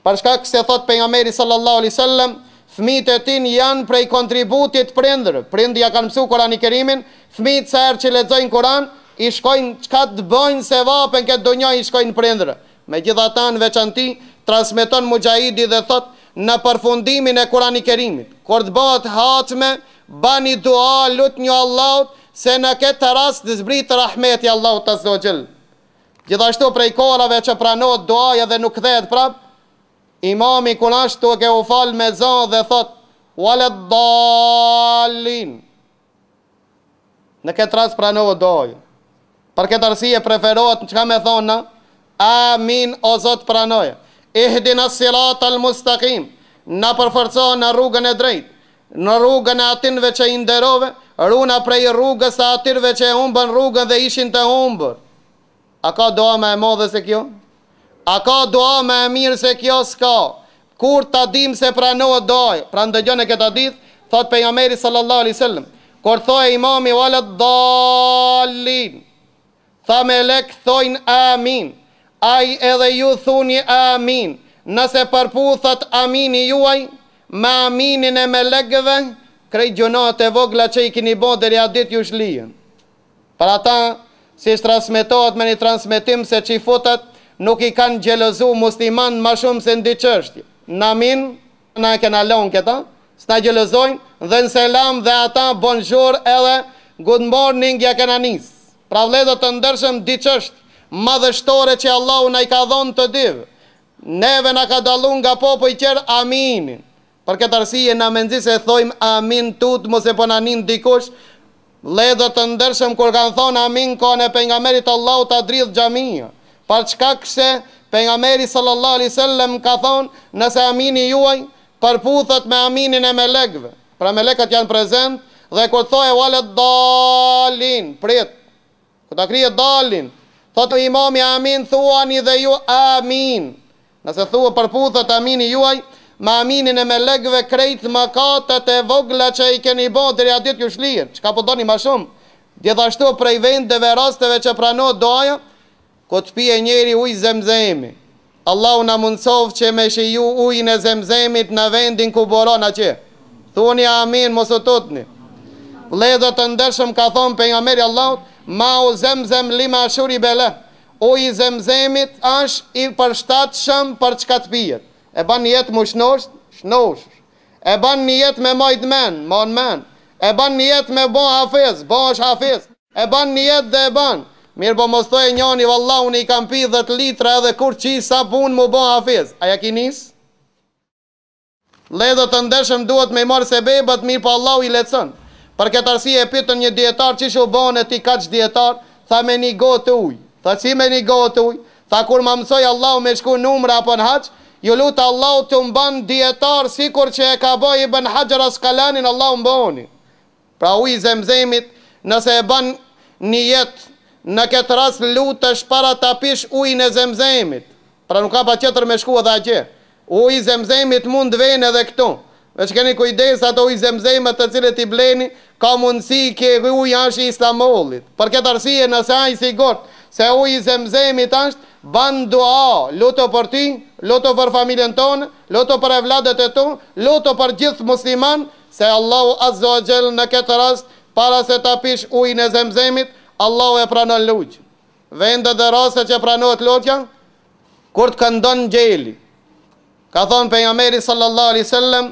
Për shkak se thot pejgamberi sallallahu alaihi wasallam, fëmijët e tin janë prej kontributit prindërve. Prindi ja kanë mësuar Kur'ani Kerimin, fëmijët sa herë që lexojnë Kur'an, i shkojnë çka të bëjnë sevapën këtë donjë i shkojnë prindërve. Megjithatë në veçanti transmeton Mujahidi dhe thot në përfundimin e Kur'ani Kerimit, kur të bëhet hatme, bani dua lut një Allahut se në këtë rast të zbrit rahmeti Allahut azza wa jall. Gjithashtu prej kohrave që pranohet duaja dhe nuk kthehet prap, imami kunashtu ke u fal me zon dhe thot walad dallin. Në këtë rast pranohet duaja. Për këtë arsye preferohet çka më thonë, amin o Zot pranoje. Ihdina siratal mustaqim. Na përforco në rrugën e drejtë, në rrugën e atinve që i nderove, runa prej rrugës e atyre që e humbën rrugën dhe ishin të humbur. A ka dua më e madhe se kjo? A ka dua më e mirë se kjo? S'ka. Kur ta dim se pranohet duaja? Pra ndëgjoni këtë hadith, thot pejgamberi sallallahu alaihi wasallam, kur thoe imami walad dallin, tha melek thojnë amin. Ai edhe ju thuni amin. Nëse përputhet amini juaj me aminin e melekëve, krejt gjunat e vogla që i kini bo deri a dit ju shlijen. Për ata, si transmetohet me një transmetim se që i futet, nuk i kanë gjelozu musliman ma shumë se ndi qështje. Në amin, na e kena lonë këta, s'na gjelozojnë, dhe në selam dhe ata bonjour edhe good morning ja kena nis. Pra vledhët të ndërshëm di qështje, madhështore që Allahu na i ka dhonë të divë. Neve na ka dalun nga popoj qërë aminin. Për këtë arsye na menzi se thojmë amin tut, mos e po na nin dikush. Vledhët të ndërshëm kur kanë thonë amin kohën e pejgamberit Allahu ta dridh xhamia. Për shkak se pejgamberi sallallahu alaihi wasallam ka thonë, nëse amini juaj përputhet me aminin e melekëve. Pra melekët janë prezent dhe kur thoe walad dallin, prit. Kur ta krijet dallin, Thotë imami amin, thuani dhe ju amin. Nëse thua përputhet amini juaj, me aminin e melekëve krejt mëkatet e vogla që i keni bë deri aty ju shlihen. Çka po doni më shumë? Gjithashtu prej vendeve rasteve që pranohet duaja, ku të pije njeri ujë zemzemi. Allahu na mundsof që me shiju ujin e zemzemit në vendin ku boron atje. Thuni amin, mos u tutni. Vëllezër të ndershëm, ka thonë pejgamberi Allahut, ma u zemzem lima shuri bele. Uji zemzemit është i përshtatshëm për çka të pijet. E ban një jetë më shnosh. E ban një jetë me majt men. E ban një jetë me bo hafiz, E ban një jetë dhe e ban. Mirë po mos thoj njani, vallahu unë i kam pi 10 litra edhe kur qi sabun mu bo hafiz. Aja ki nis? Ledhët të ndeshëm duhet me i marë se bebat, mirë po Allahu i lecën. Për këtë arsye e pitën një dietar që shu bane ti kaq dietar, tha me një gotë ujë. Tha si me një gotë ujë? Tha kur ma mësoj Allahu me shku numra apo në haq, ju lutë Allahu të mban dietar sikur që e ka bëj Ibn Hajar Asqalanin, Allahu mbani. Pra ujë zemzemit, nëse e ban një jetë, në këtë rast lutesh para ta pish ujin e zemzemit. Pra nuk ka pa qëtër me shku edhe atje. Uji zemzemit mund vene edhe këtu. Veç keni kujdes ato ujë zemzemet të cilët i bleni, ka mundësi ke ujë është i islamollit. Për këtë arsye nëse ai sigurt se uji zemzemit është, ban dua, luto për ty, luto për familjen tonë, luto për evladet e tu, luto për gjithë musliman, se Allahu Azza wa Jall në këtë rast, para se ta pish ujin e zemzemit, Allahu e pranon lutje. Vendet dhe raste që pranohet lutja, kur të këndon gjeli. Ka thonë pejgamberi sallallahu alaihi wasallam,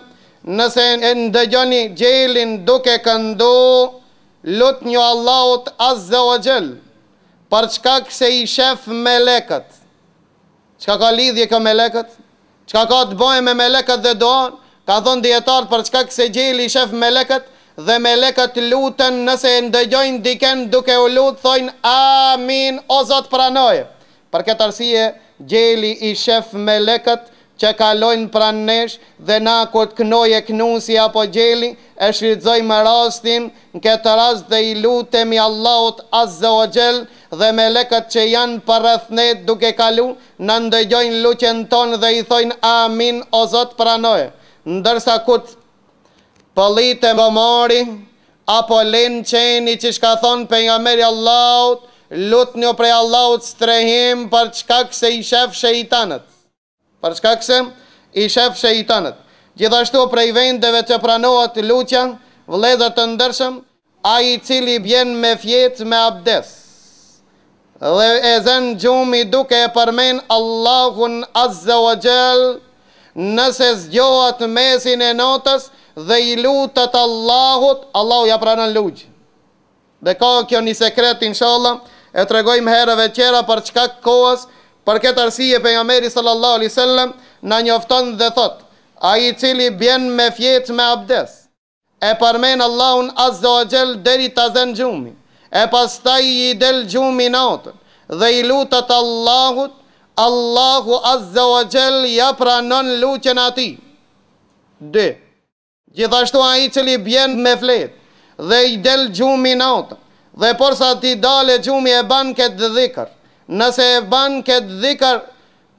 nëse e ndëgjoni gjelin duke këndu, lutni Allahut Azza wa Jall, për çka se i shef melekët. Çka ka lidhje ka melekët? Çka ka të bëjë me melekët dhe duan? Ka thonë dietar për çka se gjeli i shef melekët, dhe melekët lutën nëse ndëgjojnë diken duke u lutë, thojnë amin o Zot pranoje. Për këtë arsye gjeli i shef melekët që kalojnë pranë nesh, dhe na kur të knoje knusi apo gjeli e shfrytëzojmë rastin në këtë rast dhe i lutemi Allahut Azza wa Jall, dhe melekët që janë përreth ne duke kalu na ndëgjojnë lutjen tonë dhe i thojnë amin o Zot pranoje. Ndërsa kur pëllite mbomori, apo len qeni që shka thonë pejgamberi Allahut, lutni prej Allahut strehim për çka se i shef shejtanët. Për çka se i shef shejtanët. Gjithashtu prej vendeve që pranohet lutja, vëllezër të ndershëm, ai i cili bjen me fjetë me abdes, dhe e zën gjumi duke e përmen Allahun Azza wa Jall, nëse zgjohet mesin e natës, dhe i lutet Allahut, Allahu ja pranon lutje. Dhe ka kjo një sekret, inshallah, e tregojmë herëve tjera për çka kohës, për këtë arsye pejgamberi sallallahu alaihi wasallam na njofton dhe thot, ai i cili bjen me fjetë me abdes, e përmen Allahun Azza wa Jall deri ta zën gjumi, e pastaj i del gjumi natën, dhe i lutet Allahut, Allahu Azza wa Jall ja pranon lutjen atij. 2. Gjithashtu ai i cili bjen me fletë dhe i del gjumi natën, dhe porsa ti dale gjumi e ban këtë dhikër. Nëse e ban këtë dhikër,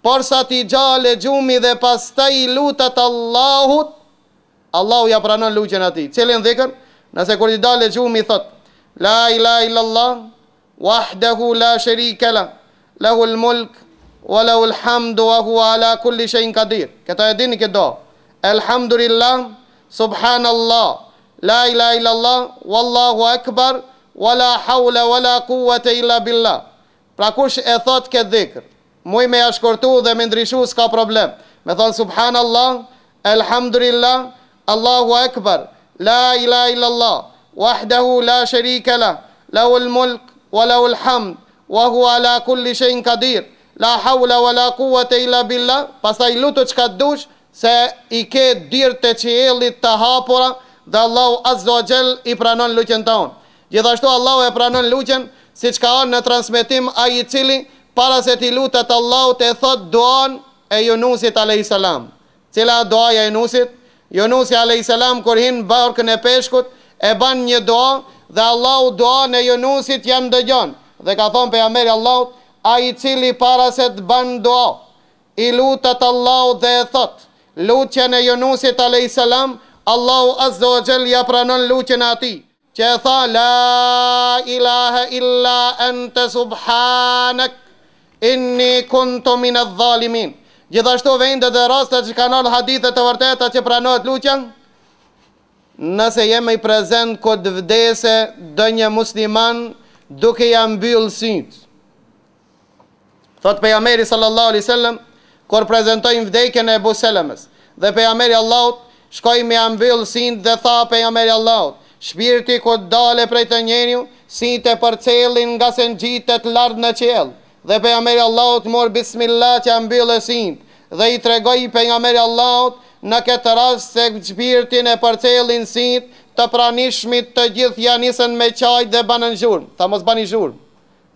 porsa ti gjale gjumi dhe pastaj i lutet Allahut, Allahu ja pranon lutjen atij. Cilin dhikër? Nëse kur ti dale gjumi thot, la ilaha illallah, wahdahu la sharika lah, lahul mulk wa lahul hamdu wa huwa ala kulli shay'in qadir. Këta e dini këtë do. Elhamdulillah, subhanallah, la ilaha illallah, wallahu akbar, wala hawla wala quwwata illa billah. Pra kush e thot këtë dhikr, muj me jashkortu dhe me ndryshu s'ka problem. Me thonë subhanallah, elhamdulillah, allahu akbar, la ilaha illallah, wahdahu la sharika lah, lahul mulk wa lahul hamd, wa huwa ala kulli shay'in qadir, la hawla wala quwwata illa billah. Pastaj lutu çka dush, se i ke dirë të qiellit të hapura, dhe Allahu Azza wa Jall i pranon lutjen tonë. Gjithashtu Allahu e pranon lutjen, siç ka në transmetim ai i cili para se ti lutet Allahut e thot duan e Yunusit alayhis salam. Cila duaja e Yunusit? Yunusi alayhis salam kur hin barkën e peshkut e ban një dua, dhe Allahu duan e Yunusit jam dëgjon. Dhe ka thonë pejgamberi Allahut, a i cili para se të ban dua, i lutet Allahu dhe e thot, lutjen e Yunusit a.s. Allahu azza wa jall ja pranon lutjen e atij, që e tha la ilaha illa anta subhanak inni kuntu min adh-dhalimin. Gjithashtu vendet dhe rastet që kanë hadithe të vërteta që pranohet lutja, nëse jemi prezent kur vdese do një musliman duke ja mbyll syt. Thot pejgamberi sallallahu alaihi wasallam kur prezantojnë vdekjen e Abu Salamës, dhe pejgamberi Allahut shkoi me mbyll syt dhe tha pejgamberi Allahut, shpirti kur dale prej të njeriu, sytë përcellin nga se ngjitet lart në qiell. Dhe pejgamberi Allahut mor bismillah që mbyllë syt dhe i tregoi pejgamberi Allahut në këtë rast se shpirtin e përcellin syt të pranishmit të gjithë ja nisën me qaj dhe banën zhurmë. Tha mos bani zhurmë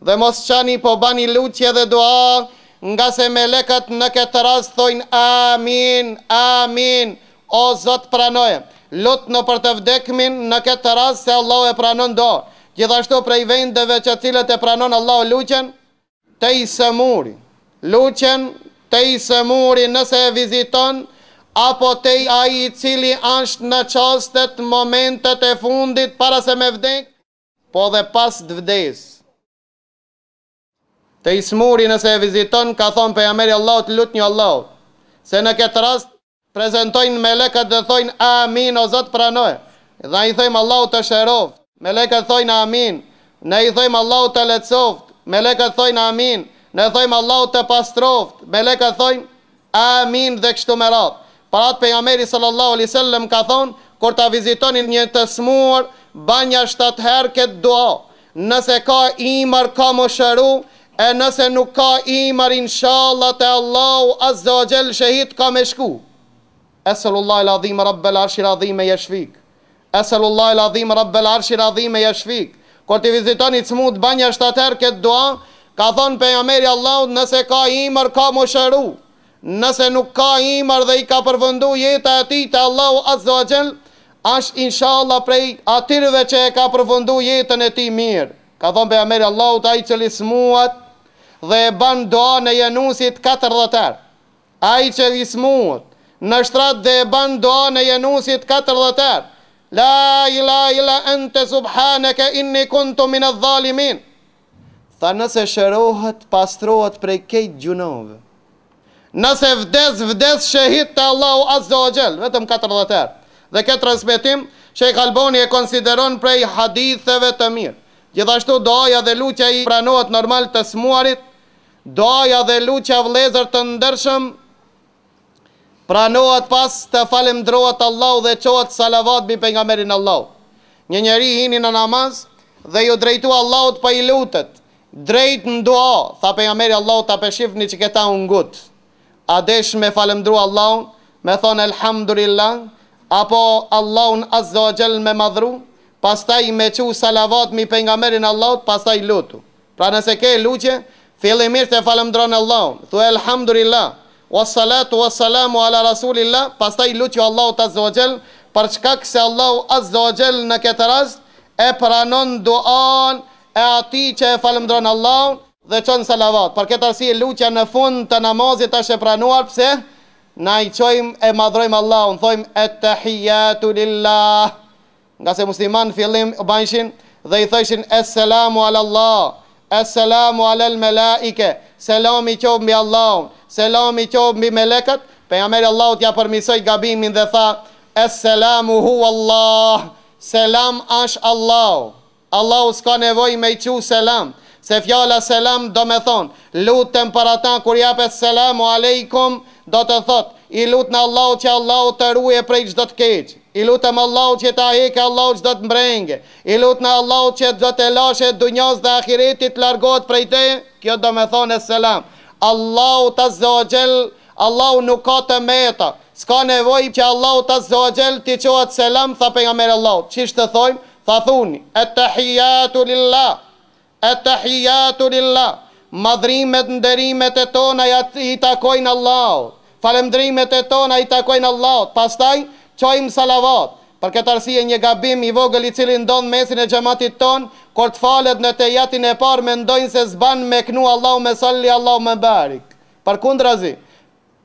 dhe mos qani, po bani lutje dhe dua, nga se melekët në këtë rast thojnë amin, amin, o Zot pranoje. Lut në për të vdekmin në këtë rast se Allah e pranon do. Gjithashtu prej vendeve që cilët e pranon Allah lutjen, te i sëmuri. Lutjen te i sëmuri nëse e viziton, apo te i ai cili është në çastet, momentet e fundit para se me vdek, po dhe pas të vdes. Te i smuri nëse e viziton, ka thonë pejgamberi Allahut, lut një Allahut, se në këtë rast prezentojnë melekët dhe thojnë amin, o Zot pranoje. Dhe i thojmë Allahut të shëroft, melekët thojnë amin. Ne i thojmë Allahut të lehtësoft, melekët thojnë amin. Ne thojmë Allahut të pastroft, melekët thojnë amin dhe kështu me radhë. Parat pejgamberi sallallahu alaihi wasallam ka thonë, kur ta vizitonin një të smur, banja 7 herë këtë dua. Nëse ka imër ka më shëru, e nëse nuk ka imër inshallah te Allahu azza wa jall shahid ka me shku. Esallallahu al-azim rabbel arshil azim yashfik. Esallallahu al-azim rabbel arshil azim yashfik. Kur ti vizitoni smut banja 7 herë këtë dua, ka thonë pejgamberi Allahut, nëse ka imër ka më shëru. Nëse nuk ka imër dhe i ka përfundu jeta e tij te Allahu azza wa jall, është inshallah prej atyre që e ka përfundu jetën e tij mirë. Ka thonë pejgamberi Allahut, ai që smuat dhe e ban dua në Yunusit 40 herë. Ai që smuat në shtrat dhe e ban dua në Yunusit 40 herë. La ilaha illa anta subhanaka inni kuntu min adh-dhalimin. Tha nëse shërohet, pastrohet prej këtij gjunove. Nëse vdes shahid te Allahu azza wa jall, vetëm 40 herë. Dhe këtë transmetim Sheikh Albani e konsideron prej haditheve të mirë. Gjithashtu doaja dhe lutja i pranohet normal të smuarit, doaja dhe lutja vëllezër të ndershëm pranohet pas të falemndrohet Allahu dhe qohet salavat mbi pejgamberin Allahu. Një njeri hini në namaz dhe ju drejtu Allahut pa i lutet, drejt në dua, tha pejgamberi Allahu, ta peshifni që këta ungut. A desh me falemndru Allahun, me thonë elhamdulillah, apo Allahun azza wa jall me madhru, pastaj me qu salavat mi pejgamberin Allahut, pastaj lutu. Pra nëse ke lutje, fillimisht e falemndron Allahun, thuaj elhamdulillah, wassalatu wassalamu ala rasulillah, pastaj lutju Allahut azza wa jall, për shkak se Allahu azza wa jall në këtë rast e pranon duan e atij që e falemndron Allahun dhe çon salavat. Për këtë arsye lutja në fund të namazit është e pranuar, pse na i çojmë e madhrojmë Allahun, thojmë at-tahiyatu lillah. Nga se musliman fillim banshin dhe i thoshin assalamu ala Allah, assalamu ala al-malaike, selam i qof mbi Allahun, selam i qof mbi melekët. Pejgamberi Allahut ja përmisoi gabimin dhe tha assalamu huwa Allah, selam është Allah. Allahu s'ka nevojë me i qu selam, se fjala selam do me thonë, lutem për ata kur japet selamu aleikum, do të thot, i lut në Allahu që Allahu të ruje prej çdo të keq, i lutem Allahu që ta heke Allahu çdo të mbrenge, i lut në Allahu që do të lashe dunjas dhe ahiretit largohet prej teje, kjo do me thonë selam. Allahu azza wa jall, Allahu nuk ka të meta, s'ka nevojë që Allahu azza wa jall t'i qohet selam, tha pejgamberi Allahut. Çish të thojmë? Tha thuni at-tahiyatu lillah, at-tahiyatu lillah. Madhrimet, nderimet e tona i takojnë Allahut. Falëndrimet e tona i takojnë Allahut. Pastaj çojmë salavat. Për këtë arsye një gabim i vogël i cili ndodh mesin e xhamatit ton, kur të falet në tejatin e parë mendojnë se s'ban me knu Allahu me salli Allahu me barik. Përkundrazi,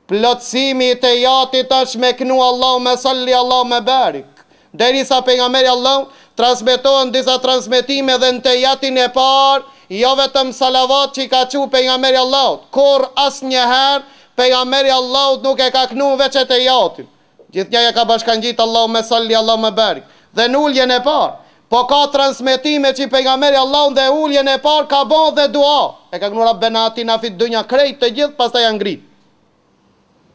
plotësimi i tejatit është me knu Allahu me salli Allahu me barik. Derisa pejgamberi Allahu transmetohen disa transmetime dhe në tejatin e parë, jo vetëm salavat që i ka qu pejgamberi Allahut, kur asnjëherë pejgamberi Allahut nuk e ka knu veç e tejatin. Gjithnjëja ka bashkangjit Allahu me salli Allahu me barik. Dhe në uljen e parë, po ka transmetime që pejgamberi Allahut dhe uljen e parë ka bën dhe dua. E ka knu Rabbena atina fid dunya krejt të gjithë, pastaj janë ngrit.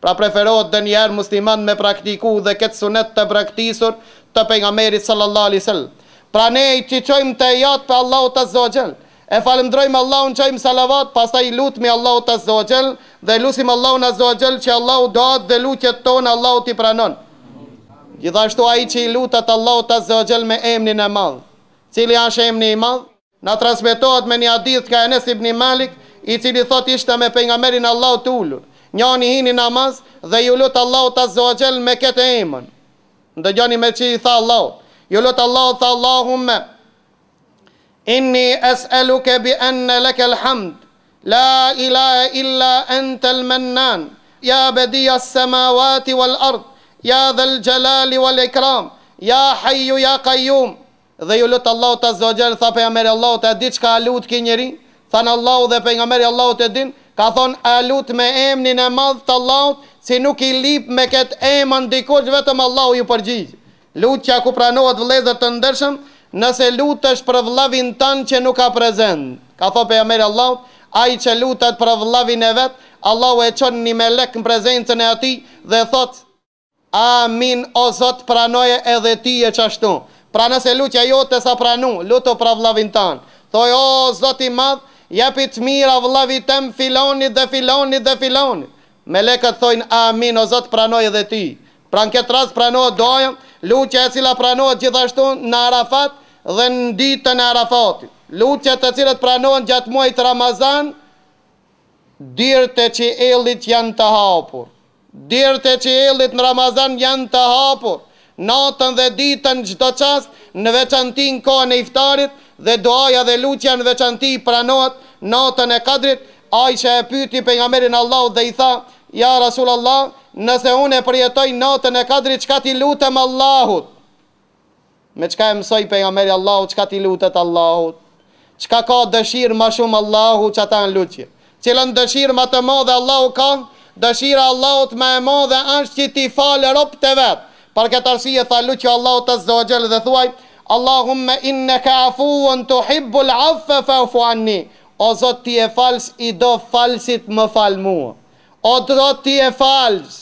Pra preferohet dhe njerë musliman me praktiku dhe këtë sunet të praktisur të pejgamberit sallallahu alaihi wasallam. Pra ne i qojmë të jatë për Allahut azza wa jall, e falemndrojmë Allahun, qojmë salavat, pastaj lutmi Allahut azza wa jall dhe lusim Allahun azza wa jall që Allahu doat dhe lutjet tonë Allahut i pranon. Gjithashtu ai që i lutet Allahut azza wa jall me emrin e madh, cili është emri i madh, na transmetohet me një hadith ka Enes ibn Malik, i cili thot ishte me pejgamberin Allahut ulur. Njani hini namaz dhe ju lut Allahut azza wa jall me këtë emër. Ndëgjoni me që i tha Allahut. Ju lut Allahut, tha Allahumma inni as'aluka bi anna laka alhamd la ilaha illa anta al-mannan ya badi'a as-samawati wal ard ya dhal jalali wal ikram ya hayyu ya qayyum. Dhe ju lut Allahut azza wa jall, tha pejgamberi Allahut, a di çka lut ki njeri? Than Allahu dhe pejgamberi Allahut e din. Ka thonë, a lut me emrin e madh të Allahut, si nuk i lip me këtë emën dikush, vetëm Allahu ju përgjigj. Lutja ku pranohet vëllezër të ndershëm, nëse lutesh për vëllavin tanë që nuk ka prezent. Ka thonë pejgamberi Allahut, ai që lutet për vëllavin e vet, Allahu e çon një melek në prezencën e atij dhe thot: Amin, o Zot, pranoje edhe ti e çashtu. Pra nëse lutja jote sa pranu, luto për vëllavin tanë. Thoj, o Zot i madh, japi të mira vëllavit tem filonit dhe filonit dhe filonit. Melekët thojnë amin, o Zot, pranoj edhe ti. Pra në këtë rast pranohet doja, lutja e cila pranohet gjithashtu në Arafat dhe në ditën e Arafatit. Lutjet e cilat pranohen gjatë muajit Ramazan, dirët e qiellit janë të hapur. Dirët e qiellit në Ramazan janë të hapur. Natën dhe ditën çdo çast, në veçanti në kohën e iftarit, dhe duaja dhe lutja në veçanti pranohet natën e Kadrit. Aisha e pyeti pejgamberin Allahut dhe i tha: Ja Rasulullah, nëse unë e përjetoj natën e Kadrit, çka ti lutem Allahut? Me çka e mësoi pejgamberi Allahut çka ti lutet Allahut? Çka ka dëshirë më shumë Allahu që ata në lutje? Cilën dëshirë më të madhe Allahu ka? Dëshira Allahut më e madhe është që ti falë robët e vet. Për këtë arsye tha lutja Allahut azza wa jall dhe thuaj: Allahumma innaka afuwun tuhibbul afwa fa'fu anni. O Zot, ti e fals, i do falsit, më fal mua. O Zot, ti e fals,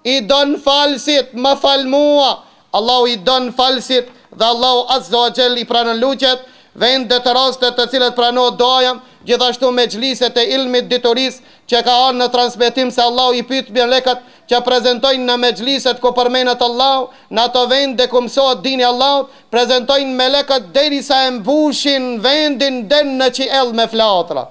i don falsit, më fal mua. Allahu i don falsit dhe Allahu azza wa jall i pranon lutjet, vendet të rastet të cilat pranohet doja, gjithashtu me xhliset e ilmit ditoris që ka ardhur në transmetim se Allahu i pyet melekët që prezentojnë në mexhliset ku përmendet Allahu, në ato vende ku mësohet dini Allahut, prezentojnë melekët derisa e mbushin vendin den në qiell me flatra.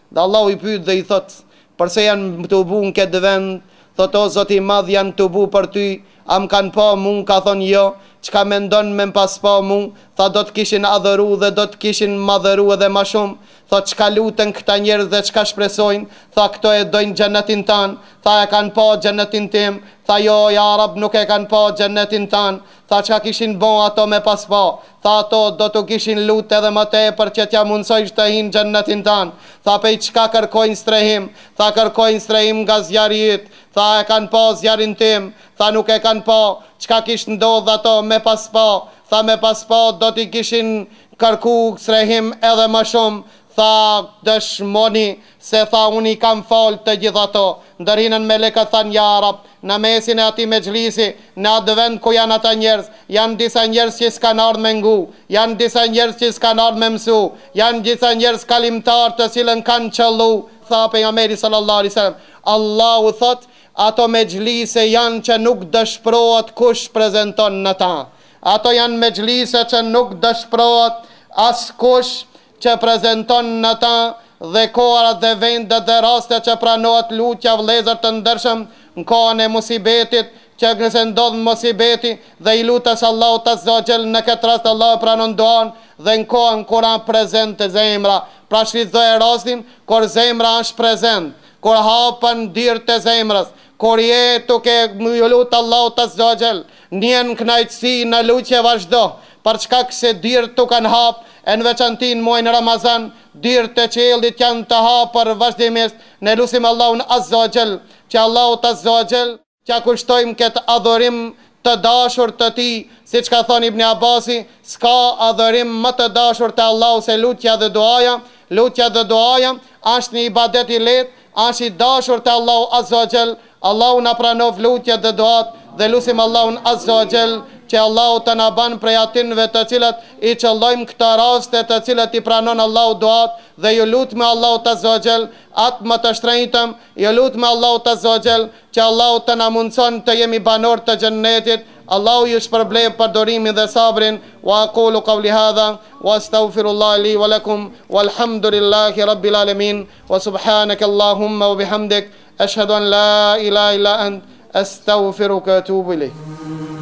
Dhe Allahu i pyet dhe i thot: Përse janë të bu në këtë vend? Thot: O Zoti i madh, janë të bu për ty. A më kanë pa mu? Ka thonë jo. Çka mendon me më pas pa mu? Tha: do të kishin adhëru dhe do të kishin madhëru edhe ma shumë. Thot: çka luten këta njerëz dhe çka shpresojnë? Tha: këto e dojnë xhenetin tan. Tha: e kanë pa xhenetin tim? Tha: jo, ja Rab, nuk e kanë pa xhenetin tan. Tha: çka kishin bën ato me pas pa? Tha: ato do të kishin lutë edhe më tepër që t'ja mundsojsh të hinë xhenetin tan. Tha: pej çka kërkojnë strehim? Tha: kërkojnë strehim nga zjarit. Tha: e kanë pa zjarin tim? Tha: nuk e kanë pa. Çka kish ndodh ato me pas pa? Tha: me pas pa do t'i kishin kërku strehim edhe më shumë. Tha: dëshmoni se tha unë i kam fal të gjitha ato. Ndërhinën melekët thanë: ja Rab, në mesin e atij mexhlisi, në atë vend ku janë ata njerëz, janë disa njerëz që s'kan ardhur me ngu, janë disa njerëz që s'kan ardhur me mësu, janë disa njerëz kalimtar të cilën kanë qellu. Tha pejgamberi sallallahu alaihi wasallam: Allahu thot, ato mexhlise janë që nuk dëshpërohet kush prezanton në ta. Ato janë mexhlise që nuk dëshpërohet as kush që prezenton në ta, dhe kohërat dhe vendet dhe rastet që pranohet lutja vëllezër të ndershëm në kohën e musibetit, që nëse ndodh mosibeti dhe i lutesh Allahut azza wa jall, në këtë rast Allah pranon duan dhe në kohën kur janë prezente zemra. Pra shfrytëzoj rastin kur zemra është prezent, kur hapen dyert e zemrës, kur je duke ju lut Allahut azza wa jall, njen kënaqësi në lutje vazhdo, për çka se dyert tu kanë hap, e në veçantin muajin Ramazan, dyert e qiellit janë të hapur vazhdimisht. Ne lutim Allahun azza wa jall, që Allahut azza wa jall që kushtojmë këtë adhurim të dashur të ti, si që ka thonë Ibn Abasi, s'ka adhurim më të dashur të Allahu se lutja dhe duaja. Lutja dhe duaja është një ibadet i lehtë, është i dashur të Allahu azza wa jall. Allahu na pranov lutja dhe duat dhe lutim Allahun azza wa jall që Allahu të na ban prej atinve të cilat i qëllojmë këta raste të cilat i pranon Allahu duat, dhe ju lutem Allahu azza wa jall atë më të shtrenjtëm, ju lutem Allahu azza wa jall që Allahu të na mundson të jemi banor të xhennetit. Allahu ju shpërblej për dorimin dhe sabrin. Wa aqulu qawli hadha wa astaghfirullah li wa lakum walhamdulillahi rabbil alamin wa subhanaka Allahumma wa bihamdik ashhadu an la ilaha illa ant astaghfiruka wa atubu ilayk.